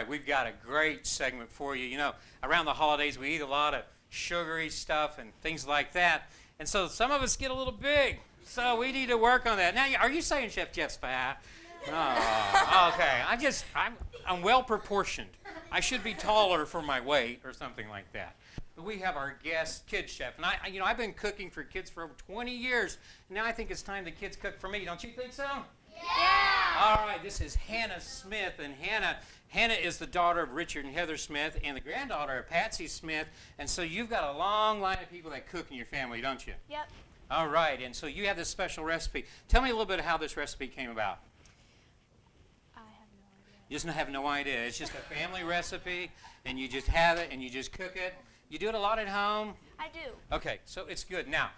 We've got a great segment for you. You know, around the holidays we eat a lot of sugary stuff and things like that. And so some of us get a little big. So we need to work on that. Now, are you saying Chef Jeff's fat? Oh, okay. I'm well proportioned. I should be taller for my weight or something like that. But we have our guest kid chef. And I've been cooking for kids for over 20 years. Now I think it's time the kids cook for me. Don't you think so? Yeah! All right, this is Hannah Smith, and Hannah is the daughter of Richard and Heather Smith and the granddaughter of Patsy Smith, and so you've got a long line of people that cook in your family, don't you? Yep. All right, and so you have this special recipe. Tell me a little bit of how this recipe came about. I have no idea. You just have no idea. It's just a family recipe, and you just have it, and you just cook it. You do it a lot at home? I do. Okay, so it's good. Now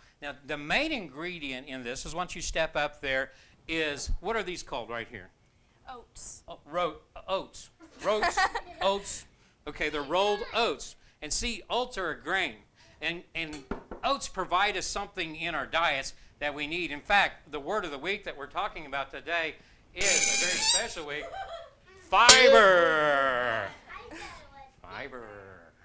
the main ingredient in this is, once you step up there, is, what are these called right here? Oats. Oh, oats. Oats. Okay, they're rolled oats. And see, oats are a grain. And oats provide us something in our diets that we need. In fact, the word of the week that we're talking about today is a very special week. Fiber. Fiber.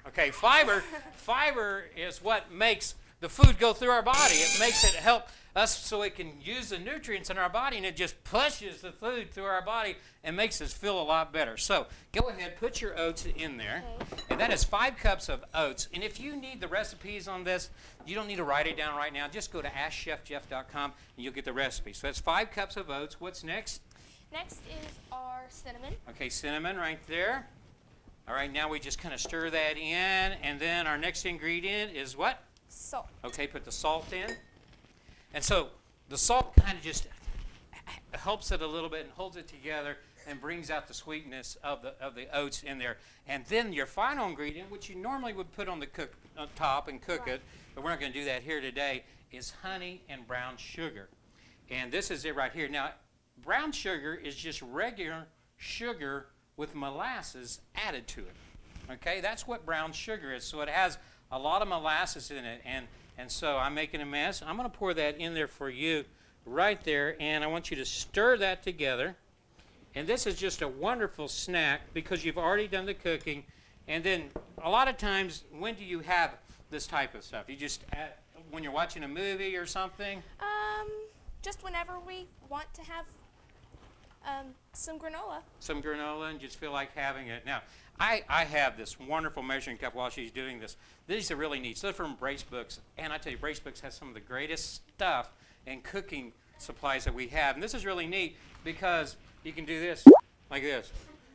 Okay, fiber is what makes the food go through our body. It makes it help us so it can use the nutrients in our body, and it just pushes the food through our body and makes us feel a lot better. So go ahead, put your oats in there. Okay. And that is 5 cups of oats. And if you need the recipes on this, you don't need to write it down right now. Just go to AskChefJeff.com and you'll get the recipe. So that's 5 cups of oats. What's next? Next is our cinnamon. Okay, cinnamon right there. All right, now we just kind of stir that in. And then our next ingredient is what? Salt. Okay, put the salt in. And so the salt kind of just helps it a little bit and holds it together and brings out the sweetness of the oats in there. And then your final ingredient, which you normally would put on the top and cook it, but we're not going to do that here today, is honey and brown sugar. And this is it right here. Now, brown sugar is just regular sugar with molasses added to it. Okay, that's what brown sugar is. So it has a lot of molasses in it, and so I'm making a mess. I'm going to pour that in there for you right there, and I want you to stir that together. And this is just a wonderful snack because you've already done the cooking. And then a lot of times, when do you have this type of stuff? You just when you're watching a movie or something? Just whenever we want to have some granola. Some granola and just feel like having it. Now, I have this wonderful measuring cup while she's doing this. These are really neat. So they're from Brace Books. And I tell you, Brace Books has some of the greatest stuff and cooking supplies that we have. And this is really neat because you can do this, like this.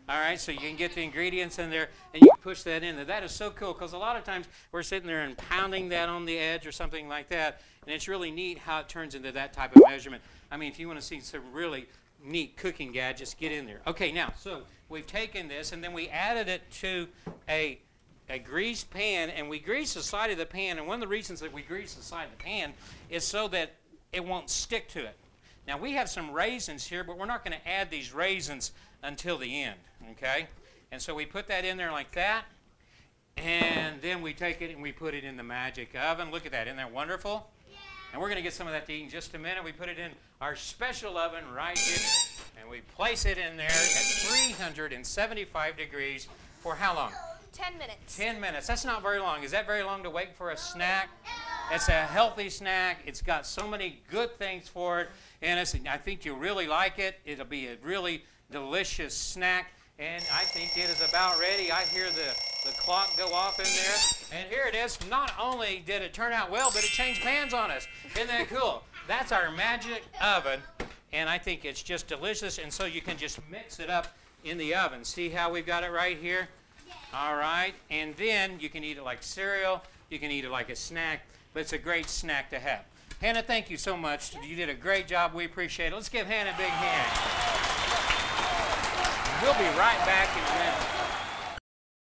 All right, so you can get the ingredients in there and you can push that in there. That is so cool because a lot of times we're sitting there and pounding that on the edge or something like that. And it's really neat how it turns into that type of measurement. I mean, if you want to see some really neat cooking gadgets, get in there. Okay, now, so we've taken this and then we added it to a greased pan, and we grease the side of the pan, and one of the reasons that we grease the side of the pan is so that it won't stick to it. Now, we have some raisins here, but we're not going to add these raisins until the end, okay? And so we put that in there like that, and then we take it and we put it in the magic oven. Look at that. Isn't that wonderful? And we're going to get some of that to eat in just a minute. We put it in our special oven right here, and we place it in there at 375 degrees for how long? 10 minutes. 10 minutes. That's not very long. Is that very long to wait for a snack? It's a healthy snack. It's got so many good things for it, and I think you'll really like it. It'll be a really delicious snack, and I think it is about ready. I hear the clock go off in there, and here it is. Not only did it turn out well, but it changed pans on us. Isn't that cool? That's our magic oven, and I think it's just delicious, and so you can just mix it up in the oven. See how we've got it right here? All right, and then you can eat it like cereal. You can eat it like a snack, but it's a great snack to have. Hannah, thank you so much. You did a great job. We appreciate it. Let's give Hannah a big hand. We'll be right back in a minute.